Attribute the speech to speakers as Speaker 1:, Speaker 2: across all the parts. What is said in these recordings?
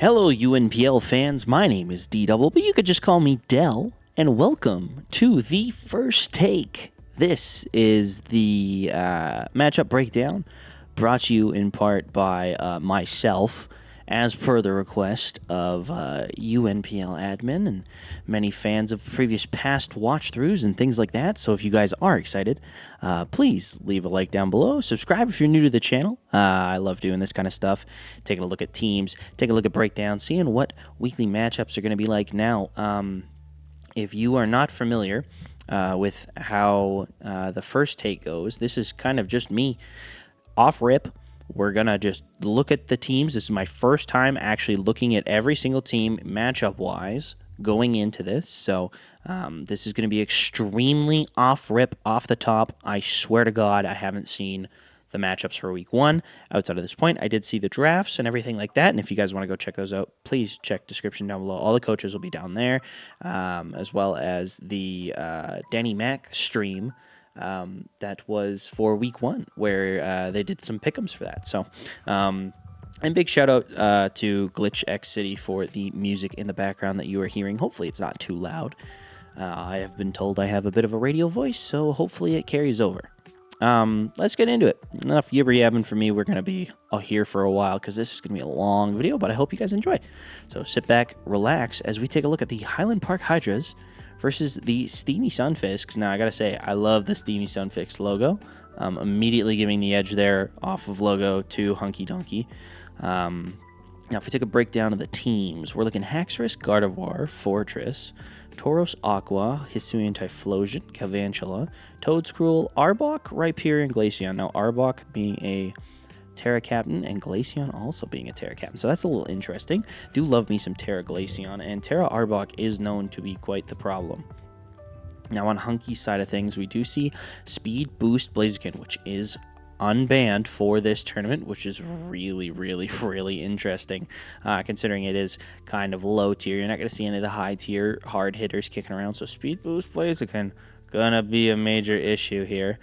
Speaker 1: Hello, UNPL fans. My name is DDubble, but you could just call me Dell, and welcome to the first take. This is the matchup breakdown brought to you in part by myself, as per the request of UNPL admin and many fans of previous past watch-throughs and things like that. So if you guys are excited, please leave a like down below. Subscribe if you're new to the channel. I love doing this kind of stuff. Taking a look at teams, taking a look at breakdowns, seeing what weekly matchups are going to be like. Now, if you are not familiar with how the first take goes, this is kind of just me off rip. We're going to just look at the teams. This is my first time actually looking at every single team matchup-wise going into this. So this is going to be extremely off rip, off the top. I swear to God, I haven't seen the matchups for week one outside of this point. I did see the drafts and everything like that. And if you guys want to go check those out, please check description down below. All the coaches will be down there, as well as the Danny Mac stream. That was for week one, where they did some pick'ems for that. So, and big shout out to Glitch X City for the music in the background that you are hearing. Hopefully, it's not too loud. I have been told I have a bit of a radio voice, so hopefully it carries over. Let's get into it. Enough yibber-yabbing for me. We're going to be here for a while because this is going to be a long video, but I hope you guys enjoy. So sit back, relax, as we take a look at the Highland Park Hydras versus the Steamy Sunfisks. Now, I gotta say, I love the Steamy Sunfisks logo. Immediately giving the edge there off of logo to Hunky Donkey. Now, if we take a breakdown of the teams, we're looking Haxorus, Gardevoir, Fortress, Tauros Aqua, Hisuian Typhlosion, Galvantula, Toedscruel, Arbok, Rhyperior, Glaceon. Now, Arbok being a Terra Captain, and Glaceon also being a Terra Captain. So that's a little interesting. Do love me some Terra Glaceon, and Terra Arbok is known to be quite the problem. Now, on Hunky's side of things, we do see Speed Boost Blaziken, which is unbanned for this tournament, which is really, really, really interesting, considering it is kind of low tier. You're not going to see any of the high tier hard hitters kicking around, so Speed Boost Blaziken gonna be a major issue here.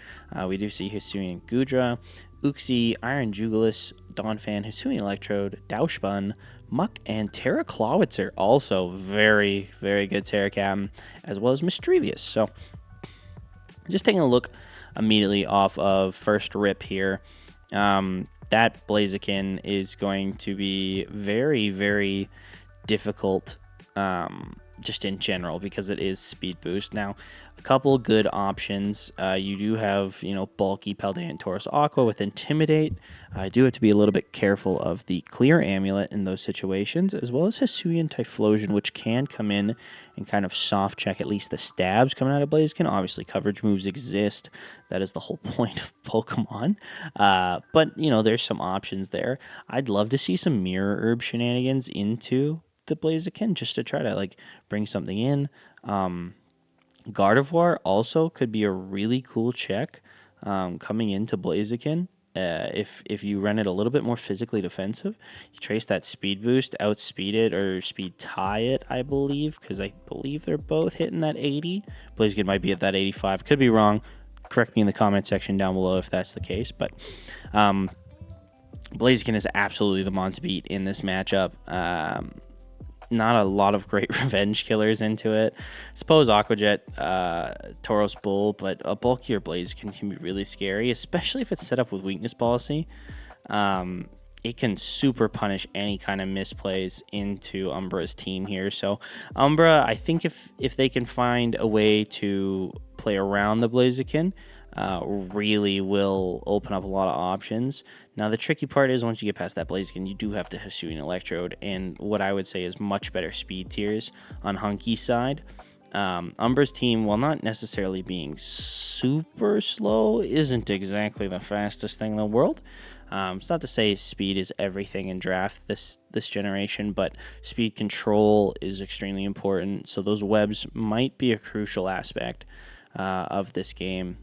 Speaker 1: We do see Hisuian Gudra, Uxie, Iron Jugulis, Donphan, Hisuian Electrode, Douchbun, Muck, and Terra Clawitzer. Also very, very good Terra Captain, as well as Mischievous. So just taking a look immediately off of first rip here, that Blaziken is going to be very, very difficult just in general because it is speed boost. Now, a couple good options. You do have, bulky Paldean Tauros Aqua with Intimidate. I do have to be a little bit careful of the Clear Amulet in those situations, as well as Hisuian Typhlosion, which can come in and kind of soft check at least the stabs coming out of Blaziken. Obviously, coverage moves exist. That is the whole point of Pokemon. But, there's some options there. I'd love to see some Mirror Herb shenanigans into the Blaziken just to try to bring something in. Gardevoir also could be a really cool check coming into Blaziken. If you run it a little bit more physically defensive, you trace that speed boost, outspeed it, or speed tie it, I believe, because I believe they're both hitting that 80. Blaziken might be at that 85. Could be wrong. Correct me in the comment section down below if that's the case. But Blaziken is absolutely the mon to beat in this matchup. Not a lot of great revenge killers into it. Suppose Aquajet, Tauros Bull, but a bulkier Blaziken can be really scary, especially if it's set up with weakness policy. It can super punish any kind of misplays into Umbra's team here. So Umbra, I think if they can find a way to play around the Blaziken, really will open up a lot of options. Now, the tricky part is once you get past that Blaziken, you do have the Hisuian Electrode, and what I would say is much better speed tiers on Hunky's side. Umbra's team, while not necessarily being super slow, isn't exactly the fastest thing in the world. It's not to say speed is everything in draft this generation, but speed control is extremely important. So those webs might be a crucial aspect of this game,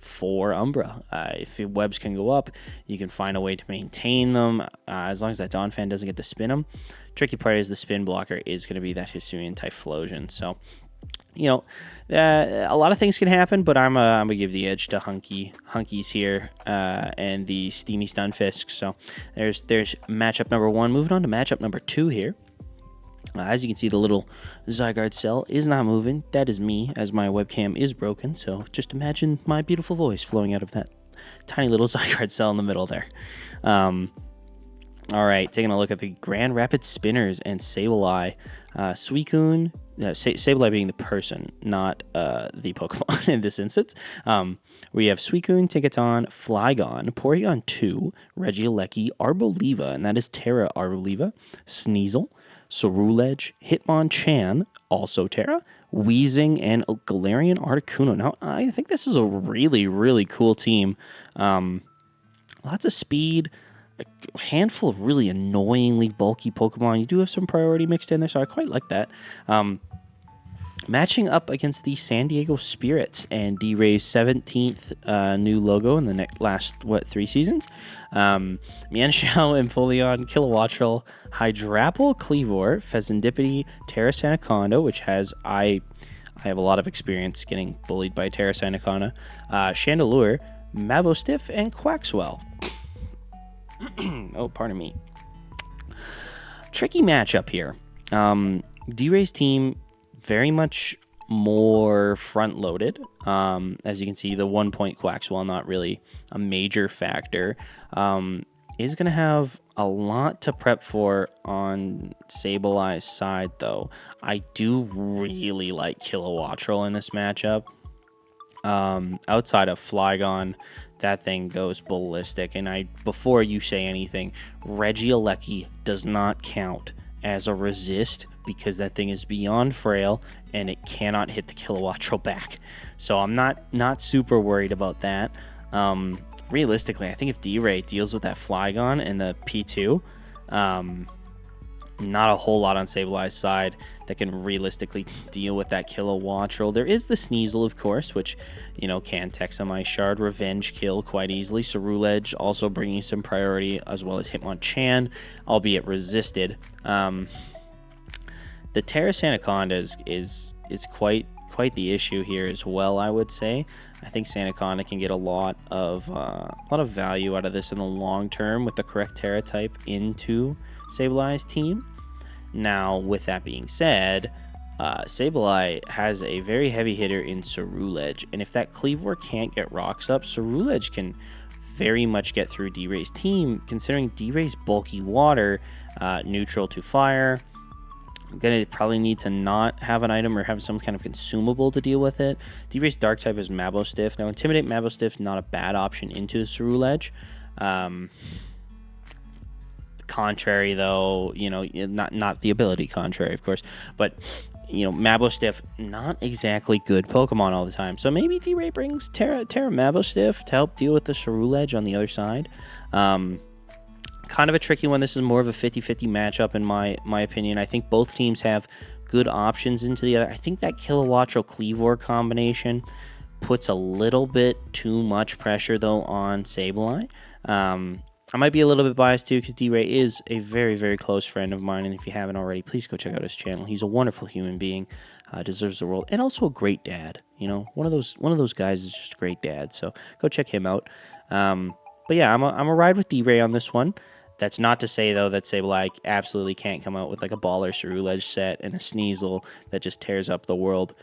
Speaker 1: for Umbra. If the webs can go up, you can find a way to maintain them, as long as that Donphan doesn't get to spin them. Tricky part is the spin blocker is going to be that Hisuian Typhlosion. So you know, a lot of things can happen, but I'm gonna give the edge to Hunkies here and the Steamy Stunfisk. So there's matchup number 1. Moving on to matchup number 2 here. As you can see, the little Zygarde cell is not moving. That is me, as my webcam is broken. So just imagine my beautiful voice flowing out of that tiny little Zygarde cell in the middle there. All right, taking a look at the Grand Rapids Spinners and Sableye. Suicune, Sableye being the person, not the Pokemon in this instance. We have Suicune, Tinkaton, Flygon, Porygon 2, Regieleki, Arboliva, and that is Terra Arboliva, Sneasel, Cerulege, Hitmonchan, also Terra, Weezing, and Galarian Articuno. Now, I think this is a really, really cool team. Lots of speed, a handful of really annoyingly bulky Pokemon. You do have some priority mixed in there, so I quite like that. Matching up against the San Diego Spirits and D-Ray's 17th new logo in the last, 3 seasons. Mienshao, Empoleon, Kilowattrel, Hydrapple, Kleavor, Fezandipity, Terrace Anaconda, which has, I have a lot of experience getting bullied by Terrace Anaconda, Chandelure, Mabostiff, and Quaxwell. Oh, pardon me. Tricky matchup here. D-Ray's team very much more front-loaded. As you can see, the 1-point Quaxwell, not really a major factor, is going to have a lot to prep for on Sableye's side, though. I do really like Kilowattrel in this matchup. Outside of Flygon, that thing goes ballistic. And before you say anything, Regieleki does not count as a resist because that thing is beyond frail and it cannot hit the Kilowattrel back. So I'm not super worried about that. Realistically, I think if D-Ray deals with that Flygon and the P2, not a whole lot on Sableye's side that can realistically deal with that Kilowattrel. There is the Sneasel, of course, which, can Texamite Shard Revenge kill quite easily. Cerulege also bringing some priority, as well as Hitmonchan, albeit resisted. The Terrace Anaconda is quite the issue here as well, I would say. I think Sandaconda can get a lot of value out of this in the long term with the correct Terra type into Sableye's team. Now, with that being said, Sableye has a very heavy hitter in Cerulege, and if that Kleavor can't get rocks up, Cerulege can very much get through D-Ray's team, considering D-Ray's bulky water, neutral to fire. I'm going to probably need to not have an item or have some kind of consumable to deal with it. D-Ray's dark type is Mabostiff. Now, Intimidate Mabostiff, not a bad option into Cerulege. Contrary, though, not the ability contrary, of course, but, Mabostiff, not exactly good Pokemon all the time. So maybe D-Ray brings Terra Mabostiff to help deal with the Cerulege on the other side. Kind of a tricky one. This is more of a 50-50 matchup in my opinion. I think both teams have good options into the other. I think that Kilowattrel Kleavor combination puts a little bit too much pressure, though, on Sableye. I might be a little bit biased, too, because D-Ray is a very, very close friend of mine, and if you haven't already, please go check out his channel. He's a wonderful human being, deserves the world, and also a great dad. One of those guys is just a great dad, so go check him out. But yeah, I'm a ride with D-Ray on this one. That's not to say, though, that Sableye absolutely can't come out with like a Baller Cerulege set and a Sneasel that just tears up the world.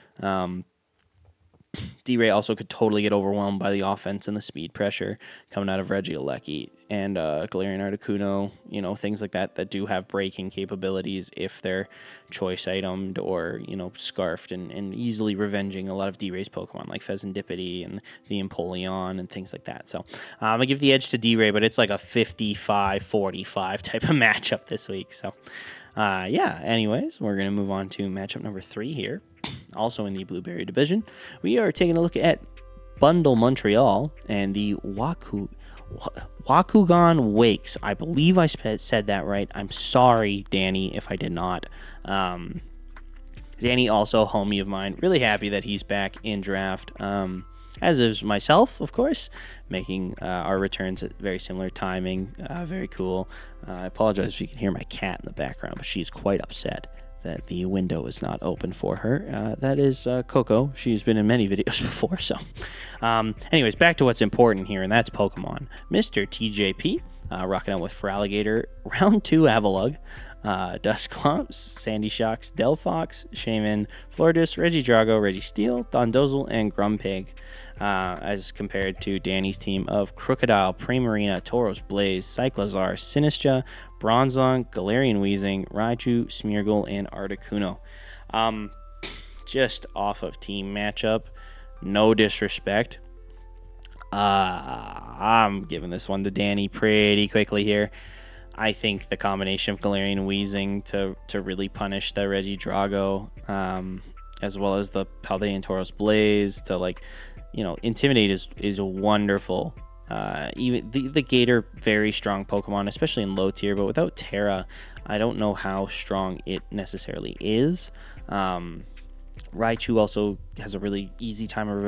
Speaker 1: D-Ray also could totally get overwhelmed by the offense and the speed pressure coming out of Regieleki and Galarian Articuno, things like that do have breaking capabilities if they're choice itemed or, scarfed and easily revenging a lot of D-Ray's Pokemon like Fezandipity and the Empoleon and things like that. So I'm going to give the edge to D-Ray, but it's like a 55-45 type of matchup this week. So anyways, we're going to move on to matchup number 3 here. Also in the Blueberry Division, we are taking a look at Bundle Montreal and the Wakugan Wakes. I believe I said that right. I'm sorry, Danny, if I did not. Danny, also a homie of mine. Really happy that he's back in draft. As is myself, of course, making our returns at very similar timing. Very cool. I apologize if you can hear my cat in the background, but she's quite upset. that the window is not open for her. That is Coco. She's been in many videos before. So, anyways, back to what's important here, and that's Pokemon. Mr. TJP, rocking out with Feraligatr, Round 2 Avalugg, Dusclops, Sandy Shocks, Delphox, Shaman, Florges, Regidrago, Registeel, Dondozel, and Grumpig, as compared to Danny's team of Crocodile, Primarina, Tauros, Blaze, Cyclozar, Sinistra, Bronzong, Galarian Weezing, Raichu, Smeargle, and Articuno. Just off of team matchup, no disrespect. I'm giving this one to Danny pretty quickly here. I think the combination of Galarian Weezing to really punish the Regidrago, as well as the Paldean Tauros Blaze to intimidate is wonderful. Even the Gator, very strong Pokemon, especially in low tier, but without Terra, I don't know how strong it necessarily is. Raichu also has a really easy time of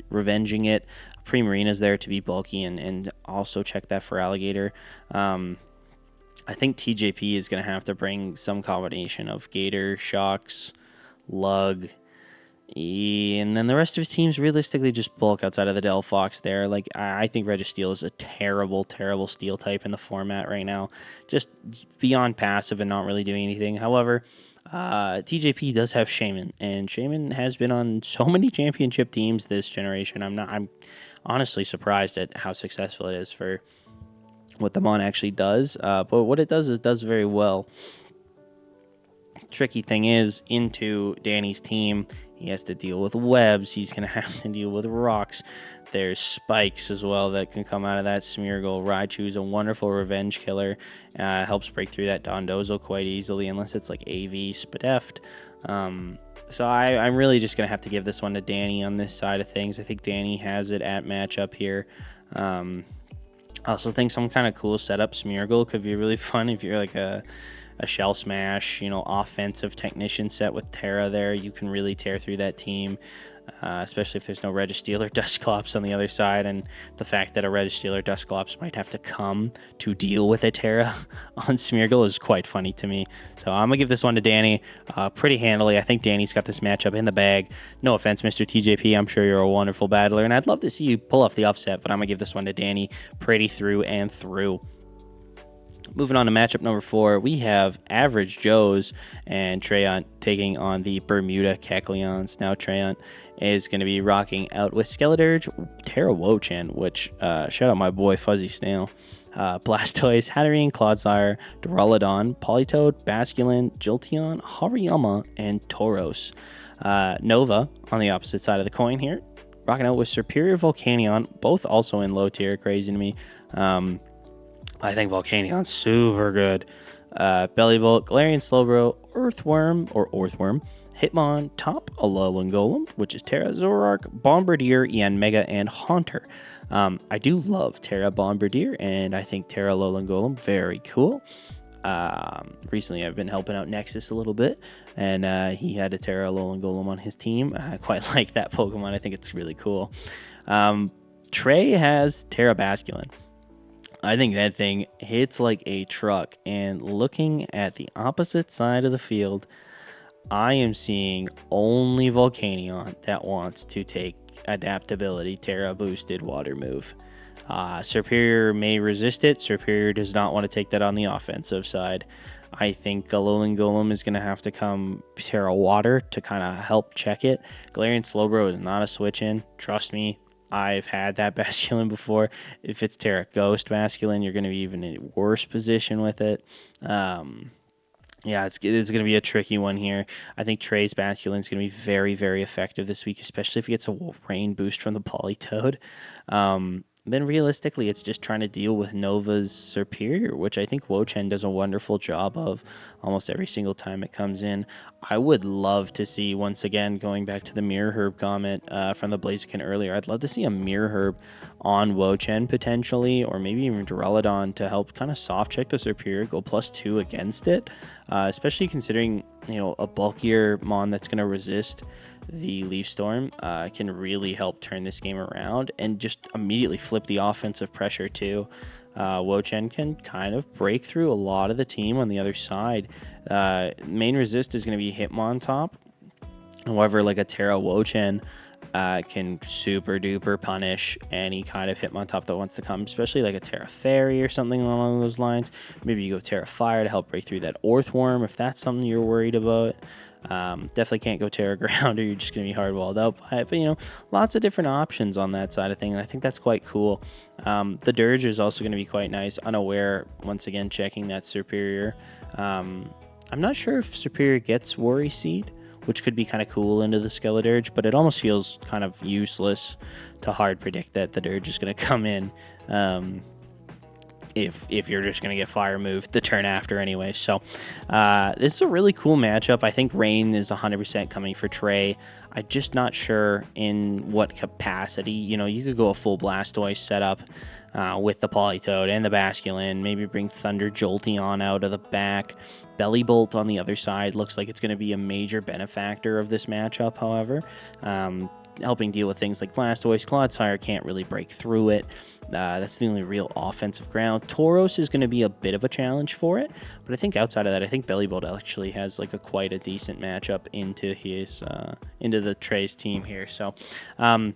Speaker 1: revenging it. Primarina's there to be bulky and also check that for Alligator. I think TJP is going to have to bring some combination of Gator, Shocks, Lug, and then the rest of his teams realistically just bulk outside of the Delphox there. I think Registeel is a terrible, terrible steel type in the format right now. Just beyond passive and not really doing anything. However, TJP does have Shaman, and Shaman has been on so many championship teams this generation. I'm honestly surprised at how successful it is for what the Mon actually does. But what it does is does very well. Tricky thing is, into Danny's team, he has to deal with webs. He's going to have to deal with rocks. There's spikes as well that can come out of that Smeargle. Raichu's a wonderful revenge killer. Helps break through that Dondozo quite easily, unless it's like AV Spadeft. So I'm really just going to have to give this one to Danny on this side of things. I think Danny has it at matchup here. I also think some kind of cool setup Smeargle could be really fun if you're like a Shell Smash, offensive technician set with Terra there. You can really tear through that team, especially if there's no Registeel or Dusclops on the other side, and the fact that a Registeel or Dusclops might have to come to deal with a Terra on Smeargle is quite funny to me. So I'm going to give this one to Danny pretty handily. I think Danny's got this matchup in the bag. No offense, Mr. TJP. I'm sure you're a wonderful battler, and I'd love to see you pull off the upset, but I'm going to give this one to Danny pretty through and through. Moving on to matchup number 4, we have Average Joe's and Treyant taking on the Bermuda Kecleons. Now Treyant is going to be rocking out with Skeledirge, Terra Wo-Chan, which, shout out my boy Fuzzy Snail, Blastoise, Hatterene, Clodsire, Duraludon, Politoed, Basculin, Jolteon, Hariyama, and Tauros. Nova on the opposite side of the coin here, rocking out with Superior Volcanion, both also in low tier, crazy to me. I think Volcanion's super good. Bellivolt, Galarian Slowbro, Earthworm, Hitmon, Top, Alolan Golem, which is Terra, Zoroark, Bombardier, Yanmega, and Haunter. I do love Terra Bombardier, and I think Terra Alolan Golem, very cool. Recently I've been helping out Nexus a little bit, and he had a Terra Alolan Golem on his team. I quite like that Pokemon. I think it's really cool. Trey has Terra Basculin. I think that thing hits like a truck, and looking at the opposite side of the field, I am seeing only Volcanion that wants to take adaptability Terra boosted water move. Superior may resist it. Superior does not want to take that on the offensive side. I think Alolan Golem is going to have to come Terra Water to kind of help check it. Galarian Slowbro is not a switch in. Trust me, I've had that Basculin before. If it's Terra Ghost Basculin, you're going to be even in a worse position with it. It's going to be a tricky one here. I think Trey's Basculin is going to be very, very effective this week, especially if he gets a rain boost from the Politoed. Then realistically, it's just trying to deal with Nova's Superior, which I think Wo-Chen does a wonderful job of almost every single time it comes in. I would love to see, once again, going back to the Mirror Herb comment from the Blaziken earlier, I'd love to see a Mirror Herb on Wo-Chen potentially, or maybe even Duraludon to help kind of soft check the Superior, go +2 against it, especially considering, a bulkier Mon that's going to resist the Leaf Storm can really help turn this game around and just immediately flip the offensive pressure too. Wo-Chen can kind of break through a lot of the team on the other side. Main resist is going to be Hitmon top. However, like a Terra Wo-Chen can super duper punish any kind of Hitmontop that wants to come, especially like a Terra Fairy or something along those lines. Maybe you go Terra Fire to help break through that Orthworm if that's something you're worried about. Definitely can't go Terra Ground or you're just going to be hard walled out by it. But, lots of different options on that side of thing, and I think that's quite cool. The Dirge is also going to be quite nice. Unaware, once again, checking that Superior. I'm not sure if Superior gets Worry Seed, which could be kind of cool into the Skeledirge, but it almost feels kind of useless to hard predict that the Dirge is going to come in if you're just going to get fire moved the turn after anyway. So this is a really cool matchup. I think Rain is 100% coming for Trey. I'm just not sure in what capacity. You could go a full Blastoise setup with the Politoed and the Basculin, maybe bring Thunder Jolteon out of the back. Belly Bolt on the other side looks like it's going to be a major benefactor of this matchup, however. Helping deal with things like Blastoise. Clodsire can't really break through it. That's the only real offensive ground. Tauros is going to be a bit of a challenge for it, but I think outside of that, I think Belly Bolt actually has like quite a decent matchup into the Trey's team here. So I'm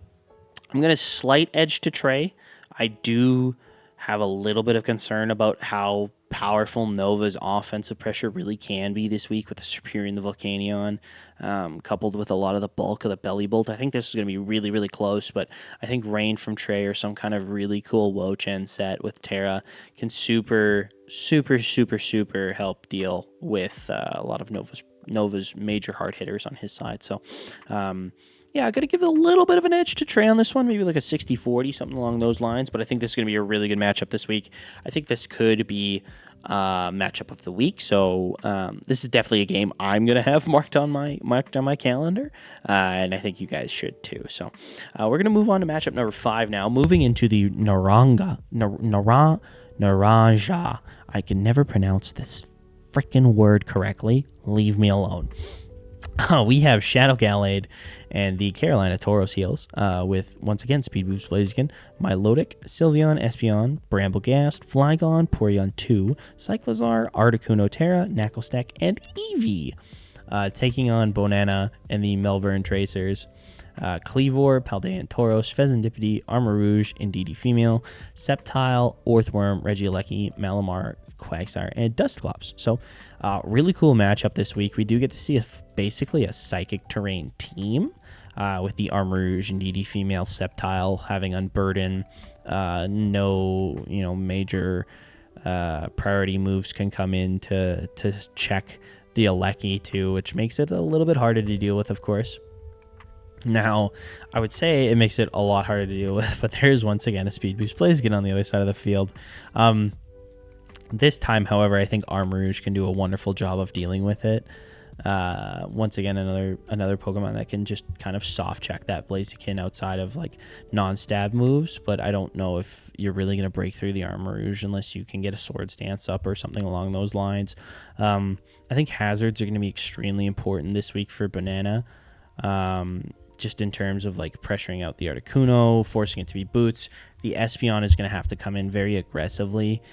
Speaker 1: going to slight edge to Trey. I do have a little bit of concern about how powerful Nova's offensive pressure really can be this week with the Superior and the Volcanion, coupled with a lot of the bulk of the Belly Bolt. I think this is going to be really, really close, but I think Rain from Trey or some kind of really cool Wo-Chen set with Terra can super, super, super, super help deal with a lot of Nova's major hard hitters on his side. So, yeah, I got to give it a little bit of an edge to Trey on this one, maybe like a 60-40, something along those lines. But I think this is going to be a really good matchup this week. I think this could be matchup of the week. So this is definitely a game I'm going to have marked on my calendar, and I think you guys should too. So we're going to move on to matchup number 5 now, moving into the Naranja. I can never pronounce this freaking word correctly. Leave me alone. We have Shadow Gallade and the Carolina Tauros Heels with, once again, Speed Boost Blaziken, Milotic, Sylveon, Espeon, Bramblegast, Flygon, Porygon 2, Cyclizar, Articuno Terra, Knucklestack, and Eevee. Taking on Bonana and the Melbourne Tracers. Cleavor, Paldean Tauros, Fezandipiti, Armarouge, Indeedee Female, Sceptile, Orthworm, Regieleki, Malamar, Quagsire, and Dusclops. So, really cool matchup this week. We do get to see basically a Psychic Terrain team with the Armarouge and Indeedee Female Sceptile having Unburden. No, major priority moves can come in to check the Aleki too, which makes it a little bit harder to deal with, of course. Now, I would say it makes it a lot harder to deal with, but there's once again a Speed Boost Blaziken on the other side of the field. This time, however, I think Armarouge can do a wonderful job of dealing with it. Once again, another Pokemon that can just kind of soft check that Blaziken outside of like non-stab moves, but I don't know if you're really going to break through the Armarouge unless you can get a Swords Dance up or something along those lines. I think hazards are going to be extremely important this week for Banana. Just in terms of like pressuring out the Articuno, forcing it to be boots. The Espeon is going to have to come in very aggressively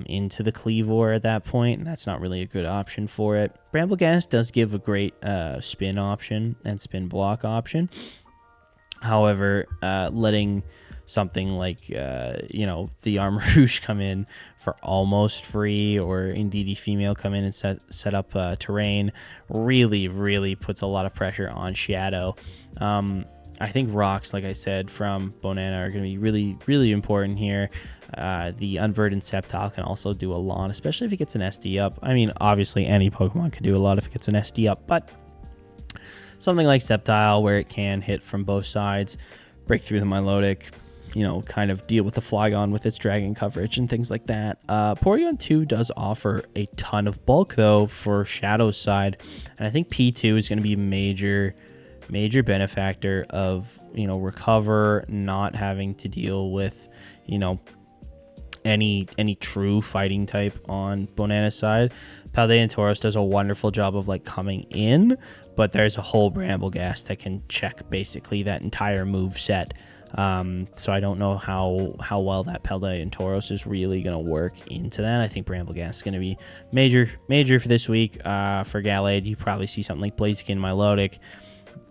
Speaker 1: into the Cleavor at that point, and that's not really a good option for it. Bramblegast does give a great spin option and spin block option. However, letting something like, the Armarouge come in for almost free, or Indeedee Female come in and set up terrain really, really puts a lot of pressure on Shadow. I think rocks, like I said, from Bonana are going to be really, really important here. The Unburdened Sceptile can also do a lot, especially if it gets an SD up. I mean, obviously any Pokemon can do a lot if it gets an SD up, but something like Sceptile, where it can hit from both sides, break through the Milotic, kind of deal with the Flygon with its dragon coverage and things like that. Porygon 2 does offer a ton of bulk, though, for Shadow's side, and I think P2 is going to be major benefactor of, recover, not having to deal with, any true fighting type on Bonana's side. Paldean Tauros does a wonderful job of like coming in, but there's a whole Bramblegast that can check basically that entire move set So I don't know how well that Pelda and Tauros is really going to work into that. I think Brambleghast is going to be major for this week. For Gallade, you probably see something like Blaziken, Milotic,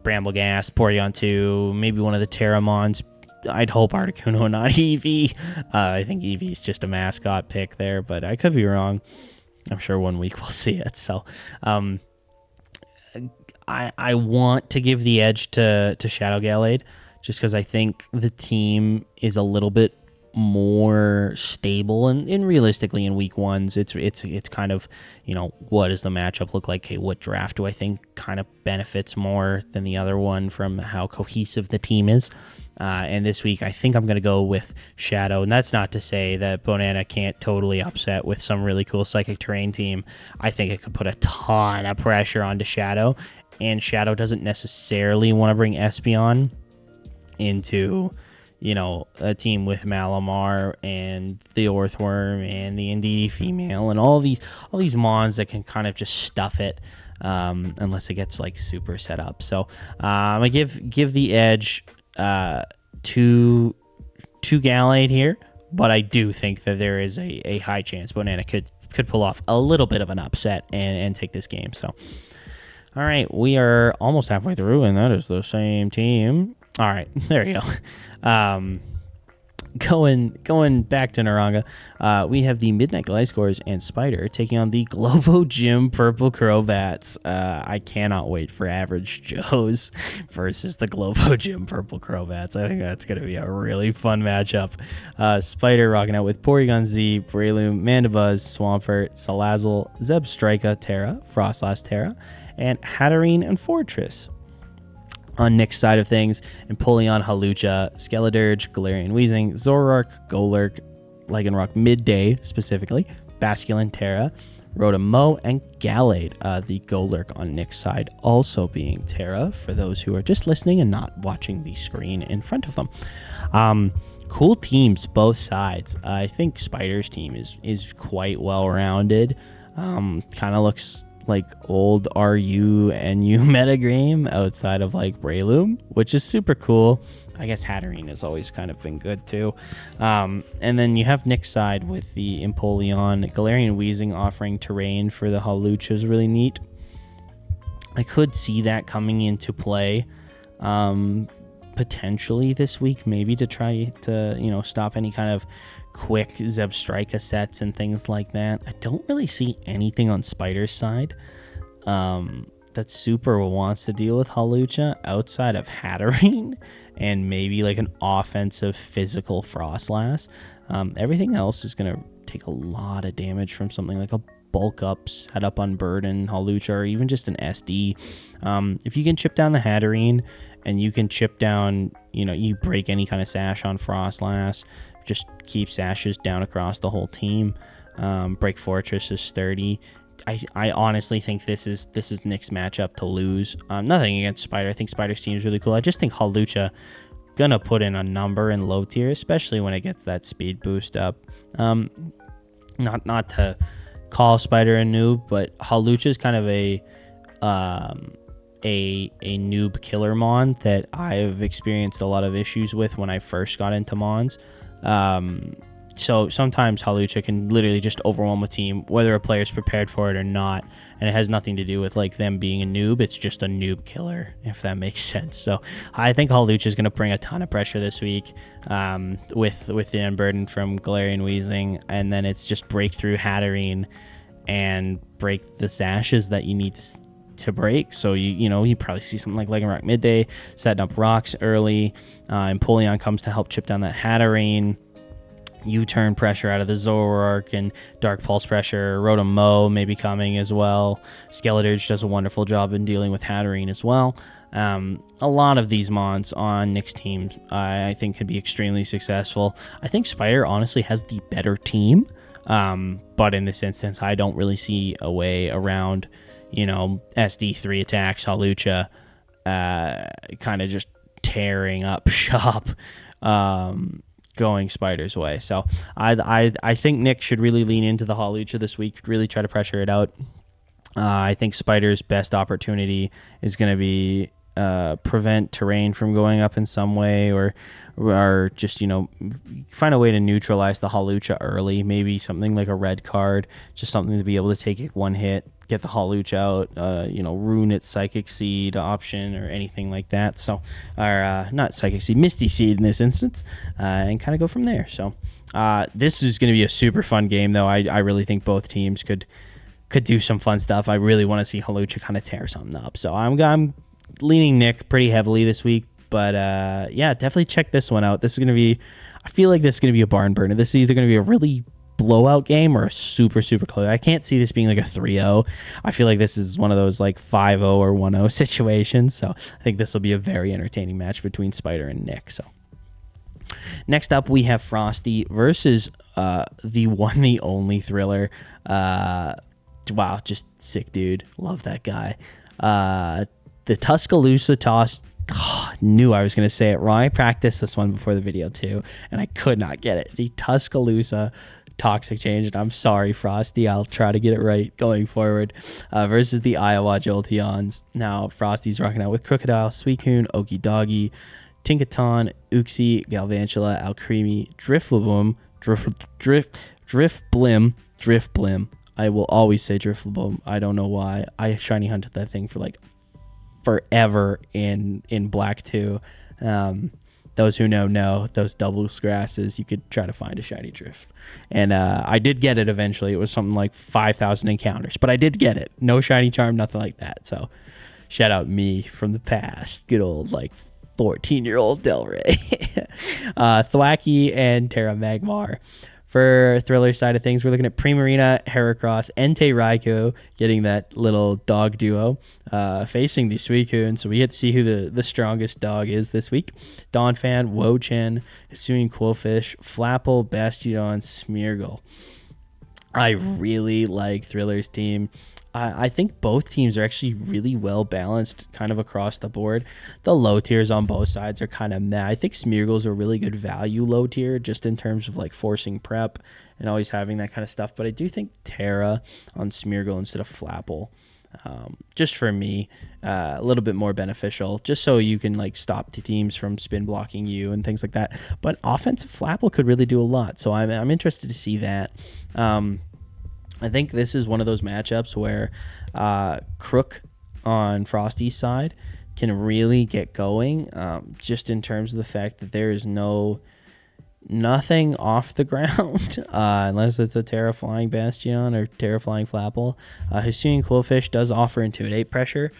Speaker 1: Brambleghast, Porygon 2, maybe one of the Terramons. I'd hope Articuno, not Eevee. I think Eevee is just a mascot pick there, but I could be wrong. I'm sure one week we'll see it. So I want to give the edge to Shadow Gallade just because I think the team is a little bit more stable and realistically in week ones it's kind of, what does the matchup look like? Okay, what draft do I think kind of benefits more than the other one from how cohesive the team is? And this week, I think I'm going to go with Shadow. And that's not to say that Bonanna can't totally upset with some really cool Psychic Terrain team. I think it could put a ton of pressure onto Shadow. And Shadow doesn't necessarily want to bring Espeon into, a team with Malamar and the Orthworm and the Indeedee female and all these mons that can kind of just stuff it. Unless it gets like super set up. So I'm going to give the edge to Gallade here, but I do think that there is a high chance Bonanna could pull off a little bit of an upset and take this game. So, all right, we are almost halfway through, and that is the same team. All right, there we go. Going back to Naranga, we have the Midnight Gliscors and Spider taking on the Globo Gym Purple Crowbats. I cannot wait for Average Joes versus the Globo Gym Purple Crowbats. I think that's going to be a really fun matchup. Spider rocking out with Porygon Z, Breloom, Mandibuzz, Swampert, Salazzle, Zebstrika, Terra, Frostlass Terra, and Hatterene and Fortress. On Nick's side of things, Empoleon, Hawlucha, Skeledirge, Galarian Weezing, Zoroark, Golurk, Lycanroc Midday specifically, Basculin, Terra, Rotom-Mow, and Gallade. The Golurk on Nick's side also being Terra, for those who are just listening and not watching the screen in front of them. Cool teams, both sides. I think Spider's team is quite well-rounded. Kind of looks like old RU and U metagame outside of like Breloom, which is super cool. I guess Hatterene has always kind of been good too. And then you have Nick's side with the Empoleon. Galarian Weezing offering terrain for the Hawlucha is really neat. I could see that coming into play potentially this week, maybe to try to, stop any kind of quick Zebstrika sets and things like that. I don't really see anything on Spider's side that super wants to deal with Hawlucha outside of Hatterene and maybe like an offensive physical Frostlass. Everything else is going to take a lot of damage from something like a bulk up, set up on Burden, Hawlucha, or even just an SD. If you can chip down the Hatterene and you can chip down, you break any kind of sash on Frostlass, just keep sashes down across the whole team. Break Fortress is sturdy. I honestly think this is Nick's matchup to lose. Nothing against Spider. I think Spider's team is really cool. I just think Hawlucha gonna put in a number in low tier, especially when it gets that speed boost up. Not to call Spider a noob, but Hawlucha is kind of a noob killer mon that I've experienced a lot of issues with when I first got into mons. So sometimes Hawlucha can literally just overwhelm a team, whether a player's prepared for it or not, and it has nothing to do with like them being a noob. It's just a noob killer, if that makes sense. So I think Hawlucha is going to bring a ton of pressure this week with the Unburden from Galarian Weezing, and then it's just break through Hatterene and break the sashes that you need to break. So you probably see something like Lycanroc Midday setting up rocks early. Empoleon comes to help chip down that Hatterene. U-turn pressure out of the Zoroark and Dark Pulse pressure. Rotom-Mow may be coming as well. Skeledirge does a wonderful job in dealing with Hatterene as well. A lot of these mons on Nick's team I think could be extremely successful. I think Spider honestly has the better team, but in this instance I don't really see a way around SD3 attacks, Hawlucha kind of just tearing up shop, going Spider's way. So I think Nick should really lean into the Hawlucha this week, really try to pressure it out. I think Spider's best opportunity is going to be prevent terrain from going up in some way, or just, find a way to neutralize the Hawlucha early. Maybe something like a red card, just something to be able to take it one hit, get the Hawlucha out, ruin its Psychic Seed option or anything like that. So, or not Psychic Seed, Misty Seed in this instance, and kind of go from there. So, this is going to be a super fun game, though. I really think both teams could do some fun stuff. I really want to see Hawlucha kind of tear something up. So I'm leaning Nick pretty heavily this week. But yeah, definitely check this one out. This is going to be, I feel like this is going to be a barn burner. This is either going to be a really blowout game or a super, super close. I can't see this being like a 3-0. I feel like this is one of those like 5-0 or 1-0 situations. So I think this will be a very entertaining match between Spider and Nick. So next up, we have Frosty versus the one, the only Thriller. Wow, just sick dude. Love that guy. The Tuscaloosa toss. Knew I was going to say it wrong. I practiced this one before the video too, and I could not get it. The Tuscaloosa Toxic Change, and I'm sorry, Frosty. I'll try to get it right going forward. Versus the Iowa Jolteons. Now, Frosty's rocking out with Crocodile, Suicune, Okidagi, Tinkaton, Uxie, Galvantula, Alcremie, Drifloon, Drifblim. I will always say Drifloon. I don't know why. I shiny hunted that thing for like forever in Black 2. Those who know those double grasses, you could try to find a shiny Drift, and I did get it eventually. It was something like 5,000 encounters, but I did get it. No shiny charm, nothing like that. So shout out me from the past, good old like 14-year-old Delray. Thwackey and Terra Magmar. For Thriller side of things, we're looking at Primarina, Heracross, Entei Raikou, getting that little dog duo, facing the Suicune. So we get to see who the strongest dog is this week. Donphan, Wo-Chen, Hisuian Quillfish, Flapple, Bastiodon, Smeargle. I really like Thriller's team. I think both teams are actually really well balanced kind of across the board. The low tiers on both sides are kind of meh. I think Smeargle's a really good value low tier just in terms of like forcing prep and always having that kind of stuff. But I do think Terra on Smeargle instead of Flapple, just for me, a little bit more beneficial, just so you can like stop the teams from spin blocking you and things like that. But offensive Flapple could really do a lot. So I'm interested to see that. I think this is one of those matchups where Crook on Frosty's side can really get going, just in terms of the fact that there is nothing off the ground unless it's a Terraflying Bastion or Terraflying Flapple. Hisuian Quillfish does offer Intimidate pressure,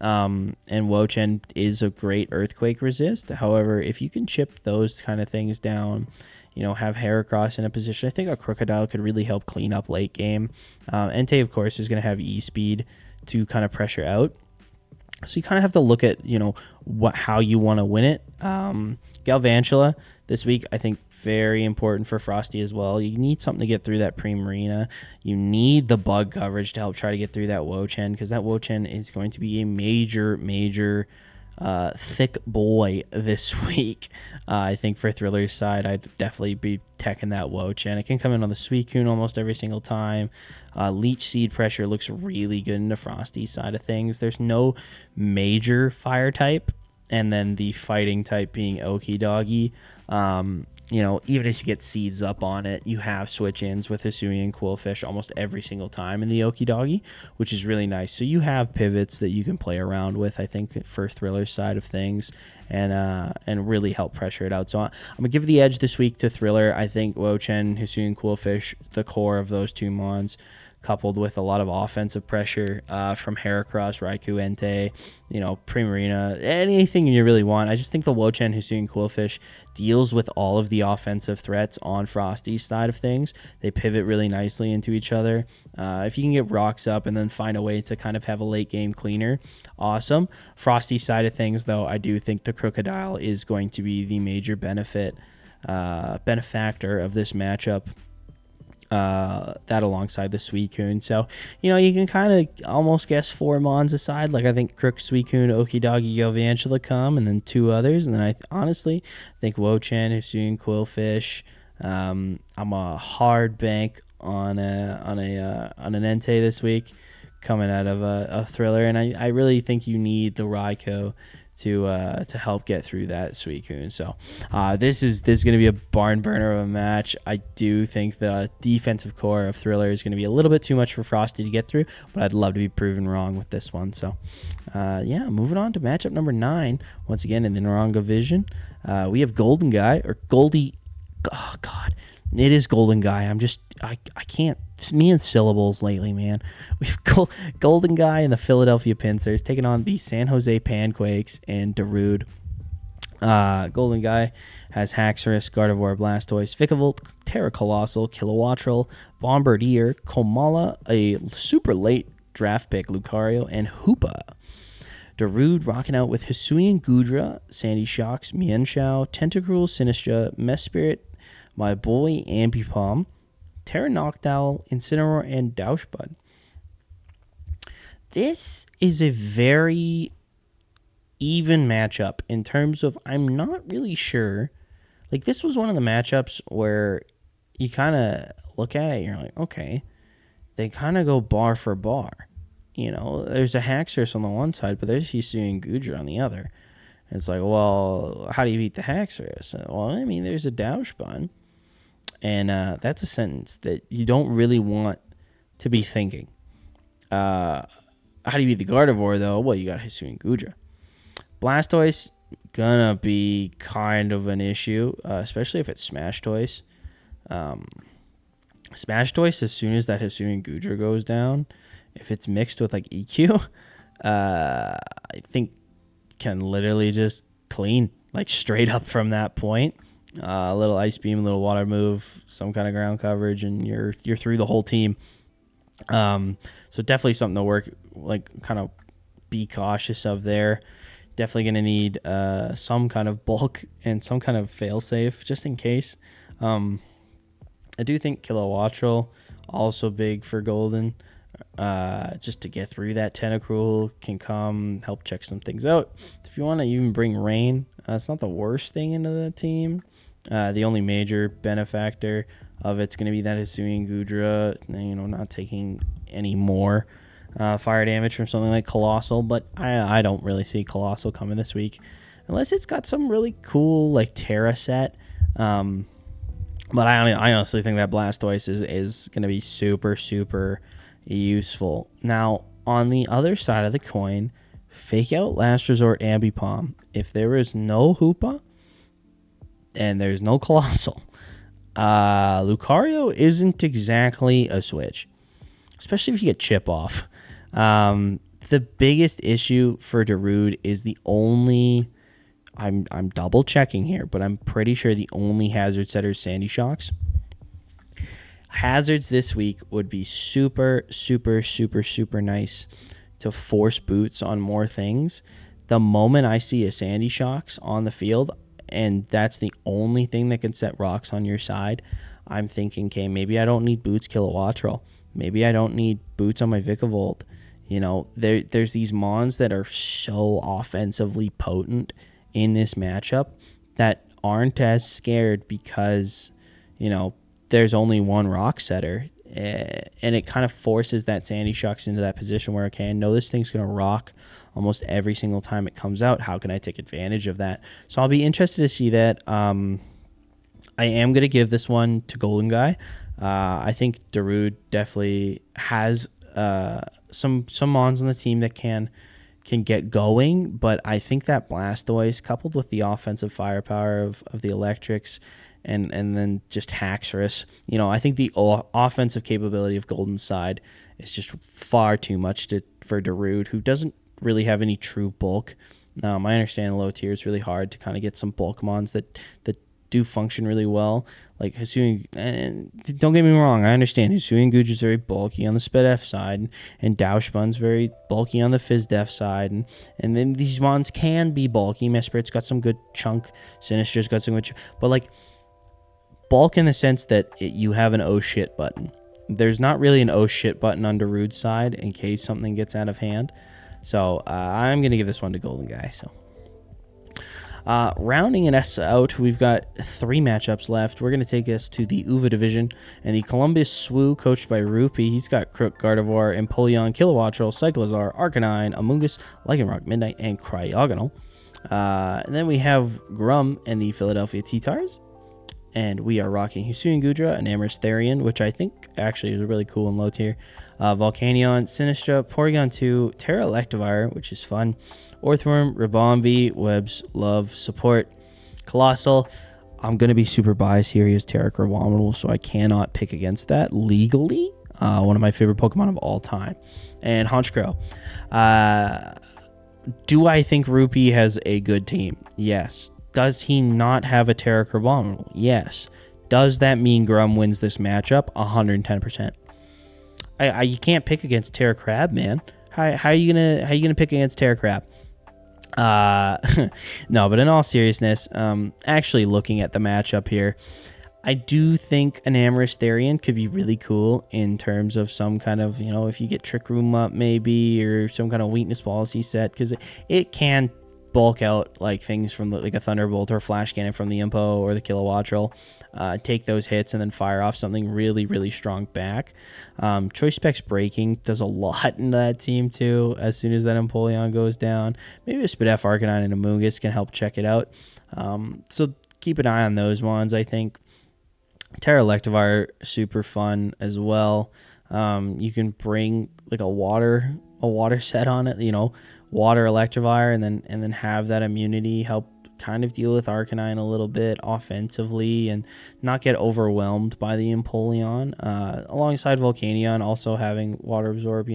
Speaker 1: and Wo-Chen is a great Earthquake resist. However, if you can chip those kind of things down, have Heracross in a position, I think a Crocodile could really help clean up late game. Entei, of course, is going to have E-Speed to kind of pressure out. So you kind of have to look at, how you want to win it. Galvantula this week, I think, very important for Frosty as well. You need something to get through that Primarina. You need the bug coverage to help try to get through that Wo-Chen, because that Wo-Chen is going to be a major thick boy this week. I think for Thriller's side, I'd definitely be teching that Wo-Chen. It can come in on the Suicune almost every single time. Leech Seed pressure looks really good in the Frosty side of things. There's no major fire type, and then the fighting type being Okidagi. Even if you get seeds up on it, you have switch-ins with Hisuian Quillfish almost every single time in the Okidagi, which is really nice. So you have pivots that you can play around with, I think, for Thriller's side of things, and really help pressure it out. So I'm going to give the edge this week to Thriller. I think Wo-Chen, Hisuian Quillfish, the core of those two mons, coupled with a lot of offensive pressure from Heracross, Raikou, Entei, Primarina, anything you really want. I just think the Wo-Chen, Hisuian Quillfish deals with all of the offensive threats on Frosty's side of things. They pivot really nicely into each other. If you can get rocks up and then find a way to kind of have a late game cleaner, awesome. Frosty's side of things, though, I do think the Crocodile is going to be the major benefactor of this matchup. That alongside the Suicune. So, you can kind of almost guess 4 mons aside. Like, I think Crook, Suicune, Okidagi, Galvantula come, and then 2 others. And then I honestly think Wo-Chen, Hisuian Quillfish. I'm a hard bank on an Entei this week. coming out of a thriller, and I really think you need the Raikou to help get through that Suicune. So this is going to be a barn burner of a match. I do think the defensive core of Thriller is going to be a little bit too much for Frosty to get through, but I'd love to be proven wrong with this one. So moving on to matchup number 9. Once again in the Naranga Vision, we have Golden Guy, or Goldie. Oh God, it is Golden Guy. I can't. It's me and syllables lately, man. We've Golden Guy and the Philadelphia Pincers taking on the San Jose Panquakes and Darude. Golden Guy has Haxorus, Gardevoir, Blastoise, Vikavolt, Terra Colossal, Kilowattrel, Bombardier, Komala, a super late draft pick, Lucario, and Hoopa. Darude rocking out with Hisuian Goodra, Sandy Shocks, Mienshao, Tentacruel, Sinistra, Mesprit, my boy Ambipom, Terra Noctowl, Incineroar, and Douchebud. This is a very even matchup in terms of I'm not really sure. Like, this was one of the matchups where you kind of look at it and you're like, okay, they kind of go bar for bar. You know, there's a Haxorus on the one side, but there's Hisuian Goodra on the other. And it's like, well, how do you beat the Haxorus? Well, I mean, there's a Douchebud. And that's a sentence that you don't really want to be thinking. How do you beat the Gardevoir, though? Well, you got Hisuian Goodra. Blastoise, gonna be kind of an issue, especially if it's Smash Toys. Smash Toys, as soon as that Hisuian Goodra goes down, if it's mixed with, like, EQ, I think can literally just clean, like, straight up from that point. A little Ice Beam, a little Water Move, some kind of ground coverage, and you're through the whole team. So definitely something to work, like, kind of be cautious of there. Definitely going to need some kind of bulk and some kind of fail-safe just in case. I do think Kilowattrel, also big for Golden. Just to get through that. Tentacruel can come, help check some things out. If you want to even bring Rain, it's not the worst thing into the team. The only major benefactor of it's going to be that Hisuian Goodra, not taking any more fire damage from something like Colossal, but I don't really see Colossal coming this week unless it's got some really cool, like, Terra set. But I honestly think that Blastoise is going to be super, super useful. Now, on the other side of the coin, Fake Out, Last Resort, Ambipom. If there is no Hoopa and there's no Colossal, Lucario isn't exactly a switch, especially if you get Chip off. The biggest issue for Darude is the only... I'm double checking here, but I'm pretty sure the only hazard setter is Sandy Shocks. Hazards this week would be super, super, super, super nice to force boots on more things. The moment I see a Sandy Shocks on the field, and that's the only thing that can set rocks on your side, I'm thinking, okay, maybe I don't need boots Kilowattrel. Maybe I don't need boots on my Vikavolt. There's these mons that are so offensively potent in this matchup that aren't as scared because, there's only one rock setter, and it kind of forces that Sandy Shocks into that position where, okay, I know this thing's going to rock almost every single time it comes out. How can I take advantage of that? So I'll be interested to see that. I am going to give this one to Golden Guy. I think Darude definitely has some mons on the team that can get going, but I think that Blastoise, coupled with the offensive firepower of the Electrics, and then just Haxorus, I think the offensive capability of Golden's side is just far too much for Darude, who doesn't really have any true bulk. I understand low tier is really hard to kind of get some bulk mons that do function really well, like Hisuian. And don't get me wrong, I understand Hisuian Goodra is very bulky on the SpDef side, and Douchebud's very bulky on the FizzDef side, and then these mons can be bulky. Mesprit's got some good chunk, Sinistra's got some good but, like, bulk in the sense that you have an oh shit button. There's not really an oh shit button on Darude's side in case something gets out of hand. So I'm going to give this one to Golden Guy. So Rounding us out, we've got 3 matchups left. We're going to take us to the UVA division, and the Columbus Swoo, coached by Rupee. He's got Crook, Gardevoir, Empoleon, Kilowattrel, Cyclizar, Arcanine, Amoonguss, Lycanroc, Midnight, and Cryogonal. And then we have Grum and the Philadelphia T-Tars. And we are rocking Hisuian Gudra and Amorous Therian, which I think actually is really cool and low tier. Volcanion, Sinistra, Porygon 2, Terra Electivire, which is fun. Orthworm, Ribombee, Webs, Love, Support. Colossal, I'm going to be super biased here. He has Terra Crabominal, so I cannot pick against that legally. One of my favorite Pokemon of all time. And Honchkrow. Do I think Rupee has a good team? Yes. Does he not have a Terra Crabominal? Yes. Does that mean Grum wins this matchup? 110%. You can't pick against Terra Crab, man. How are you gonna pick against Terra Crab? No, but in all seriousness, actually looking at the matchup here, I do think an Amorous Therian could be really cool in terms of some kind of, if you get Trick Room up maybe, or some kind of weakness policy set, because it can bulk out like things from like a Thunderbolt or Flash Cannon from the Impo or the Kilowattrel, take those hits and then fire off something really, really strong back. Choice Specs Breaking does a lot in that team too. As soon as that Empoleon goes down, maybe a Spidef, Arcanine, and Amoonguss can help check it out. So keep an eye on those ones. I think Terra Electivire, super fun as well. You can bring like a water set on it, water Electivire, and then have that immunity help kind of deal with Arcanine a little bit offensively and not get overwhelmed by the Empoleon. Alongside Volcanion also having Water Absorb,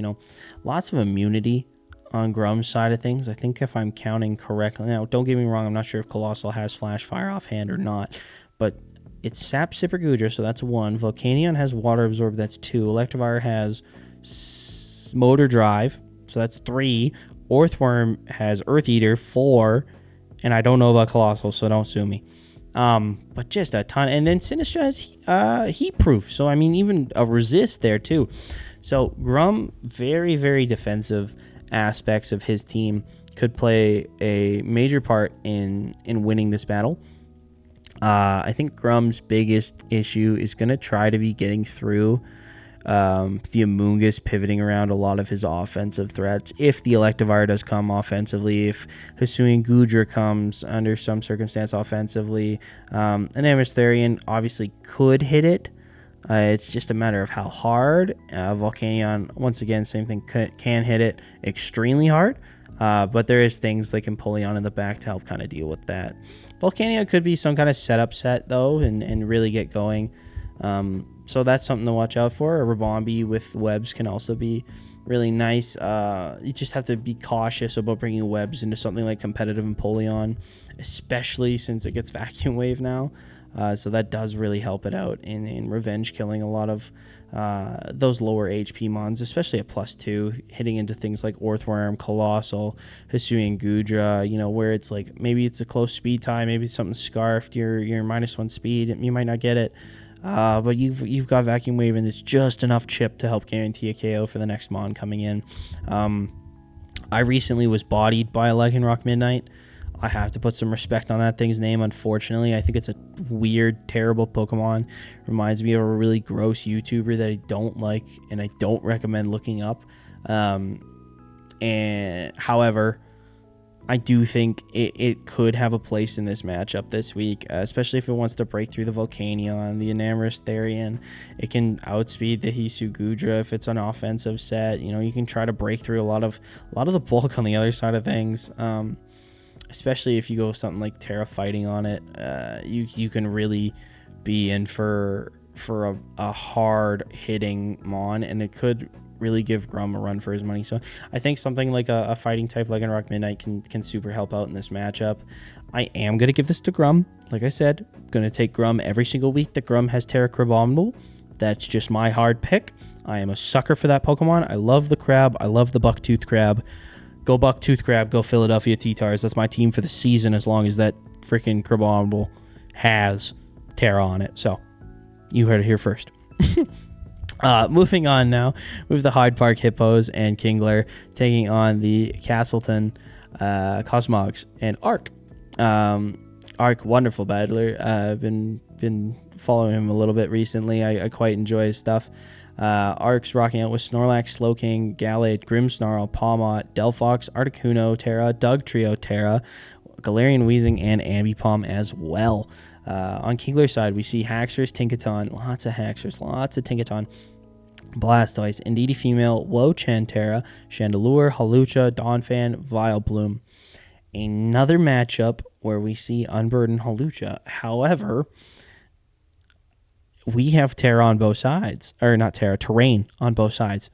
Speaker 1: lots of immunity on Grum's side of things. I think if I'm counting correctly, now don't get me wrong, I'm not sure if Colossal has Flash Fire offhand or not, but it's Sap, Sipper, Gudra, so that's 1. Volcanion has Water Absorb, that's 2. Electivire has Motor Drive, so that's 3. Orthworm has Earth Eater, 4. And I don't know about Colossal, so don't sue me. But just a ton. And then Sinistra has Heat Proof, so I mean even a Resist there too. So Grum, very, very defensive aspects of his team could play a major part in winning this battle. I think Grum's biggest issue is going to try to be getting through the Amoonguss, pivoting around a lot of his offensive threats. If the Electivire does come offensively, if Hisuian Gudra comes under some circumstance offensively, an Amorous Therian obviously could hit it. It's just a matter of how hard. Volcanion, once again, same thing, can hit it extremely hard. But there is things like Empoleon in the back to help kind of deal with that. Volcanion could be some kind of setup set, though, and really get going. So that's something to watch out for. A Ribombee with Webs can also be really nice. You just have to be cautious about bringing Webs into something like competitive Empoleon, especially since it gets Vacuum Wave now. So that does really help it out in revenge killing a lot of those lower HP mons, especially at +2, hitting into things like Orthworm, Colossal, Hisuian Gudra, where it's like maybe it's a close speed tie, maybe it's something scarfed, you're -1 speed, you might not get it. But you've got Vacuum Wave, and it's just enough chip to help guarantee a KO for the next mon coming in. I recently was bodied by a Lycanroc Midnight. I have to put some respect on that thing's name, unfortunately. I think it's a weird, terrible Pokemon. Reminds me of a really gross YouTuber that I don't like, and I don't recommend looking up. However, I do think it could have a place in this matchup this week, especially if it wants to break through the Volcanion, the Amorous Therian. It can outspeed the Hisuian Gudra if it's an offensive set. You can try to break through a lot of the bulk on the other side of things. Especially if you go something like Terra Fighting on it, you can really be in for a hard hitting mon, and it could really give Grum a run for his money. So I think something like a fighting type Lycanroc Midnight can super help out in this matchup. I am going to give this to Grum. Like I said, going to take Grum every single week that Grum has Terra Crabominal. That's just my hard pick. I am a sucker for that Pokemon. I love the crab. I love the Bucktooth Crab. Go Bucktooth Crab, go Philadelphia T-Tars. That's my team for the season as long as that freaking Crabominal has Terra on it. So, you heard it here first. Moving on now, we have the Hyde Park Hippos and Kingler taking on the Castleton Cosmogs and Arc. Arc, wonderful battler. I've been following him a little bit recently. I quite enjoy his stuff. Arc's rocking out with Snorlax, Slowking, Gallade, Grimmsnarl, Pawmot, Delphox, Articuno, Terra, Dugtrio, Terra, Galarian Weezing, and Ambipom as well. On Kingler's side, we see Haxorus, Tinkaton, lots of Haxorus, lots of Tinkaton, Blastoise, Indeedee Female, Wo-Chen, Terra, Chandelure, Hawlucha, Donphan, Vileplume. Another matchup where we see Unburdened Hawlucha. However, we have Terra on both sides. Or not Terra, Terrain on both sides.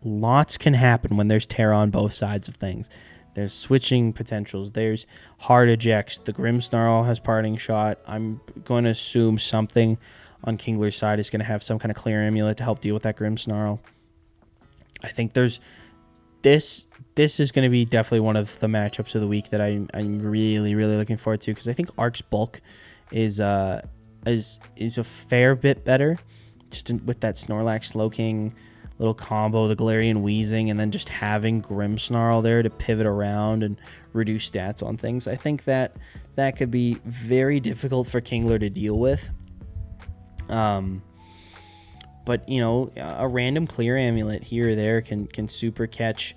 Speaker 1: Lots can happen when there's Terra on both sides of things. There's switching potentials. There's hard ejects. The Grimmsnarl has parting shot. I'm going to assume something on Kingler's side is going to have some kind of clear amulet to help deal with that Grimmsnarl. I think there's this is going to be definitely one of the matchups of the week that I'm really, really looking forward to, because I think Arc's bulk is a fair bit better, just with that Snorlax, Slowking little combo, the Galarian Weezing, and then just having Grimmsnarl there to pivot around and reduce stats on things. I think that could be very difficult for Kingler to deal with. But a random clear amulet here or there can super catch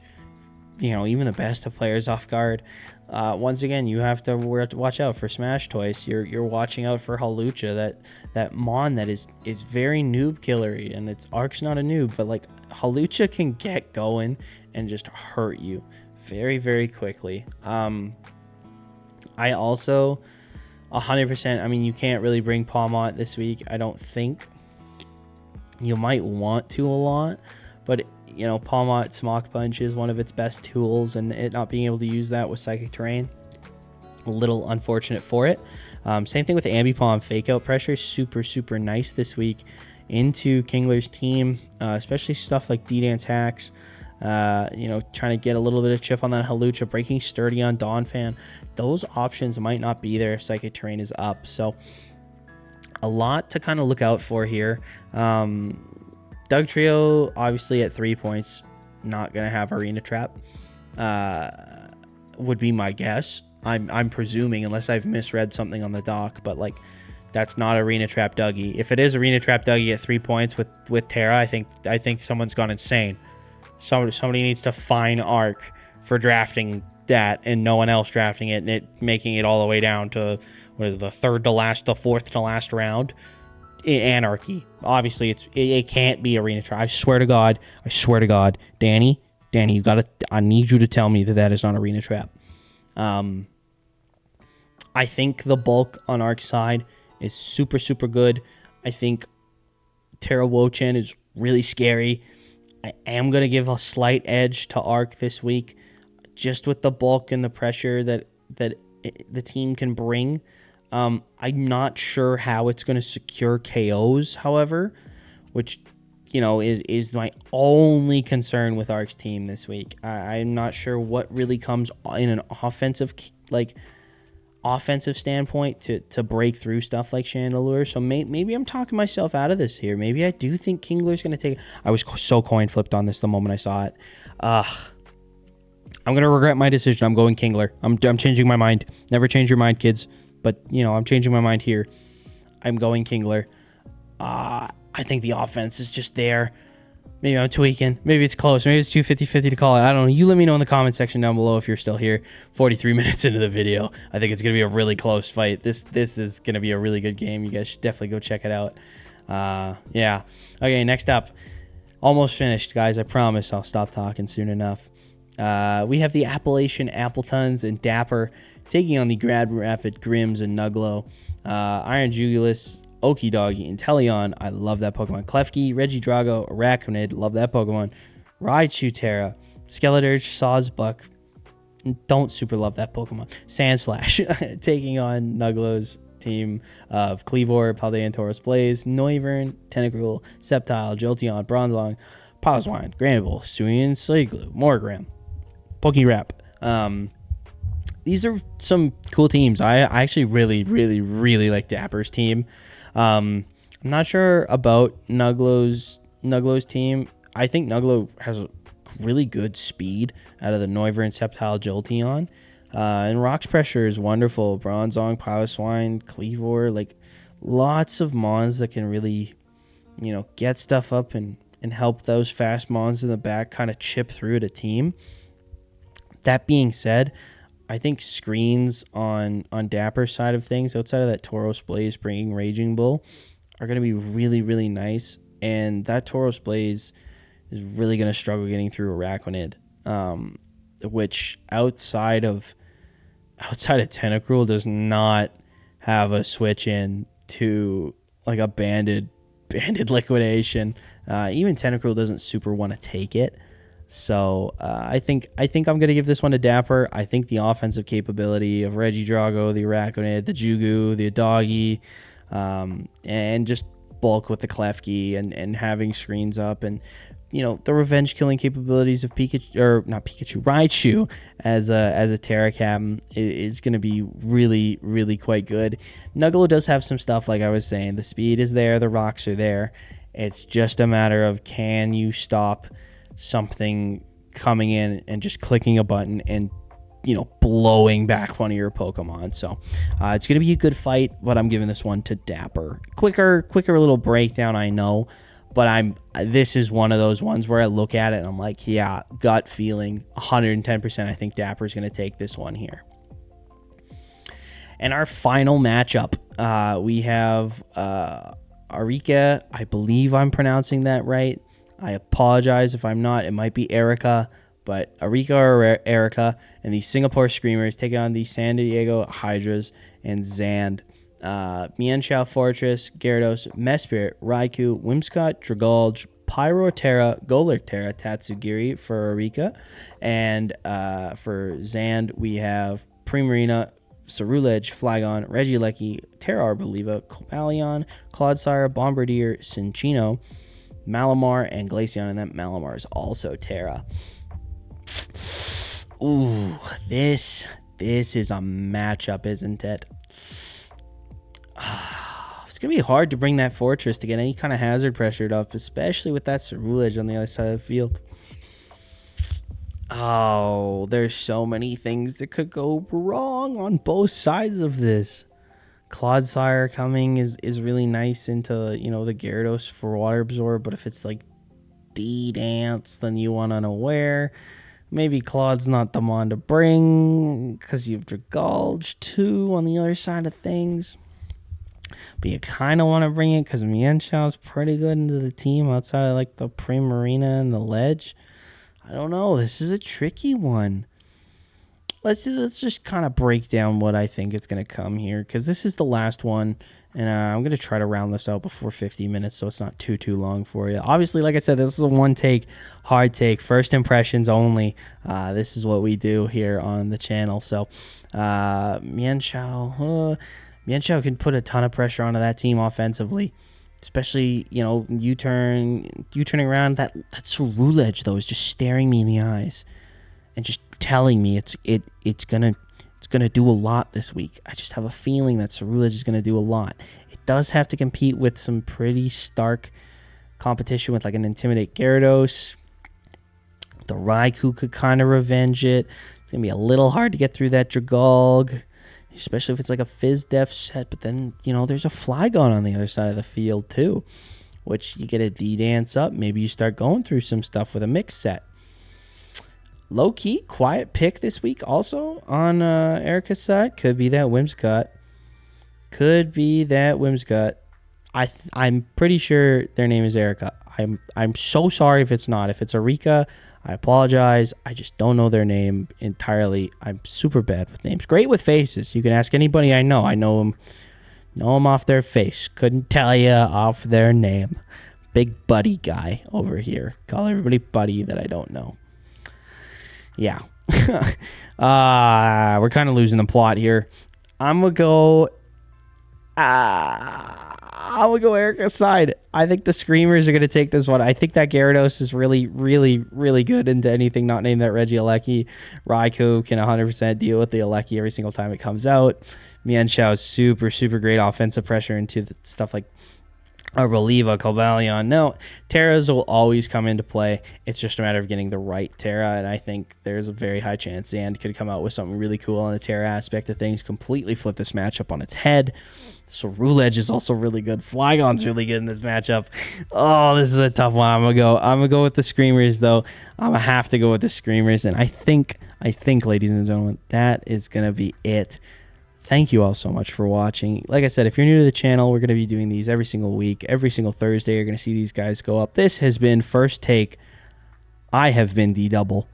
Speaker 1: even the best of players off guard. Once again, you have to watch out for Smash Toys. You're watching out for Hawlucha, that Mon that is very noob killery, and Arc's not a noob, but like Hawlucha can get going and just hurt you very, very quickly. I also 100%. I mean, you can't really bring Pawmot this week, I don't think. You might want to a lot, but Pawmot Smock Punch is one of its best tools, and it not being able to use that with Psychic Terrain, a little unfortunate for it. Same thing with Ambipom. Fake Out Pressure, super, super nice this week into Kingler's team, especially stuff like D-Dance Hacks, trying to get a little bit of chip on that Hawlucha, breaking sturdy on Donphan. Those options might not be there if Psychic Terrain is up, so a lot to kind of look out for here. Dugtrio, obviously at 3 points, not going to have Arena Trap, would be my guess. I'm presuming, unless I've misread something on the doc, but like that's not Arena Trap Dougie. If it is Arena Trap Dougie at 3 points with Terra, I think someone's gone insane. Somebody needs to fine Arc for drafting that and no one else drafting it, and it making it all the way down to the fourth to last round. Anarchy. Obviously, it can't be Arena Trap. I swear to God, Danny, I need you to tell me that is not Arena Trap. I think the bulk on Arc's side is super, super good. I think Terra Wo-Chen is really scary. I am going to give a slight edge to Arc this week, just with the bulk and the pressure that the team can bring. I'm not sure how it's going to secure KOs, however, which, is my only concern with Arc's team this week. I'm not sure what really comes in an offensive standpoint to break through stuff like Chandelure. So maybe I'm talking myself out of this here. Maybe I do think Kingler's going to take... I was so coin flipped on this the moment I saw it. I'm going to regret my decision. I'm going Kingler. I'm changing my mind. Never change your mind, kids. But, I'm changing my mind here. I'm going Kingler. I think the offense is just there. Maybe I'm tweaking. Maybe it's close. Maybe it's 50-50 to call it. I don't know. You let me know in the comment section down below if you're still here 43 minutes into the video. I think it's going to be a really close fight. This is going to be a really good game. You guys should definitely go check it out. Yeah. Okay, next up. Almost finished, guys. I promise I'll stop talking soon enough. We have the Appalachian Appletons and Dapper taking on the Grand Rapid Grims and Nuglo. Iron Jugulus, Okidoggy, Inteleon. I love that Pokemon. Klefki, Regidrago, Arachnid. Love that Pokemon. Raichu Terra. Skeledirge, Sawsbuck. Don't super love that Pokemon. Sandslash taking on Nuglo's team of Cleavor, Paldean, Taurus Blaze, Noivern, Tentacruel, Sceptile, Jolteon, Bronzong, Poswine, Granbull, Suian, Sliggoo, Morgram, Pokérap. These are some cool teams. I actually really, really, really like Dapper's team. I'm not sure about Nuglo's team. I think Nuglo has really good speed out of the Noivern, Sceptile, Jolteon. And Rock's Pressure is wonderful. Bronzong, Piloswine, Cleavor, like lots of mons that can really, get stuff up and help those fast mons in the back kind of chip through at a team. That being said, I think screens on Dapper's side of things, outside of that Tauros Blaze bringing Raging Bull, are going to be really, really nice. And that Tauros Blaze is really going to struggle getting through Araquanid, which outside of Tentacruel does not have a switch in to like a banded liquidation. Even Tentacruel doesn't super want to take it. So I think I'm going to give this one to Dapper. I think the offensive capability of Regidrago, the Araquanid, the Jugu, the Adagi, and just bulk with the Klefki and having screens up, and the revenge killing capabilities of Raichu as a Terra Captain is going to be really, really quite good. Nuggalo does have some stuff, like I was saying. The speed is there, the rocks are there. It's just a matter of, can you stop something coming in and just clicking a button and blowing back one of your Pokemon. So it's going to be a good fight, but I'm giving this one to Dapper. Quicker little breakdown, I know, but this is one of those ones where I look at it and I'm like, yeah, gut feeling 110%. I think Dapper's going to take this one here. And our final matchup, we have Arika. I believe I'm pronouncing that right. I apologize if I'm not. It might be Erica, but Arika or Erica, and these Singapore Screamers take on the San Diego Hydras and Zand. Mienshao Fortress, Gyarados, Mesprit, Raikou, Whimsicott, Dragalge, Pyroterra, Golurterra, Tatsugiri for Arika. And for Zand, we have Primarina, Cerulege, Flygon, Regieleki, Terra Arboliva, Cobalion, Clodsire, Bombardier, Cinccino, Malamar, and Glaceon, and that Malamar is also Terra. Ooh, this is a matchup, isn't it? It's going to be hard to bring that Fortress to get any kind of hazard pressured up, especially with that Cerulege on the other side of the field. Oh, there's so many things that could go wrong on both sides of this. Clodsire coming is really nice into, the Gyarados for Water Absorb, but if it's like D-Dance, then you want Unaware. Maybe Claude's not the mon to bring because you have Dragalge too on the other side of things. But you kind of want to bring it because Mienshao's pretty good into the team outside of like the Primarina and the Ledge. I don't know. This is a tricky one. Let's just kind of break down what I think it's going to come here, because this is the last one, and I'm going to try to round this out before 50 minutes so it's not too long for you. Obviously, like I said, this is a one-take, hard take, first impressions only. This is what we do here on the channel. So Mienshao can put a ton of pressure onto that team offensively, especially, you turning around. That Cerulege, though, is just staring me in the eyes and just telling me it's gonna do a lot this week. I just have a feeling that Cerulege is gonna do a lot. It does have to compete with some pretty stark competition with like an Intimidate Gyarados. The Raikou could kind of revenge it. It's gonna be a little hard to get through that Dragalge, especially if it's like a Fizz Def set. But then there's a Flygon on the other side of the field too, which you get a D-Dance up. Maybe you start going through some stuff with a mix set. Low-key, quiet pick this week also on Erica's side. Could be that Whimsicott. I'm pretty sure their name is Erica. I'm so sorry if it's not. If it's Arika, I apologize. I just don't know their name entirely. I'm super bad with names. Great with faces. You can ask anybody I know. I know them off their face. Couldn't tell you off their name. Big buddy guy over here. Call everybody buddy that I don't know. Yeah. We're kind of losing the plot here. I'm going to go Erica's side. I think the Screamers are going to take this one. I think that Gyarados is really, really, really good into anything not named that Regieleki. Raikou can 100% deal with the Aleki every single time it comes out. Mienshao is super, super great offensive pressure into stuff like
Speaker 2: or Reliva, Cobalion. No, Terras will always come into play. It's just a matter of getting the right Terra, and I think there's a very high chance Zand could come out with something really cool on the Terra aspect of things, completely flip this matchup on its head. So Rule Edge is also really good. Flygon's really good in this matchup. Oh, this is a tough one. I'm gonna go with the Screamers, though. I'm gonna have to go with the Screamers, and I think, ladies and gentlemen, that is gonna be it. Thank you all so much for watching. Like I said, if you're new to the channel, we're going to be doing these every single week. Every single Thursday, you're going to see these guys go up. This has been First Take. I have been DDubble.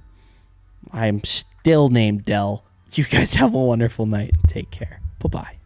Speaker 2: I am still named Dell. You guys have a wonderful night. Take care. Bye-bye.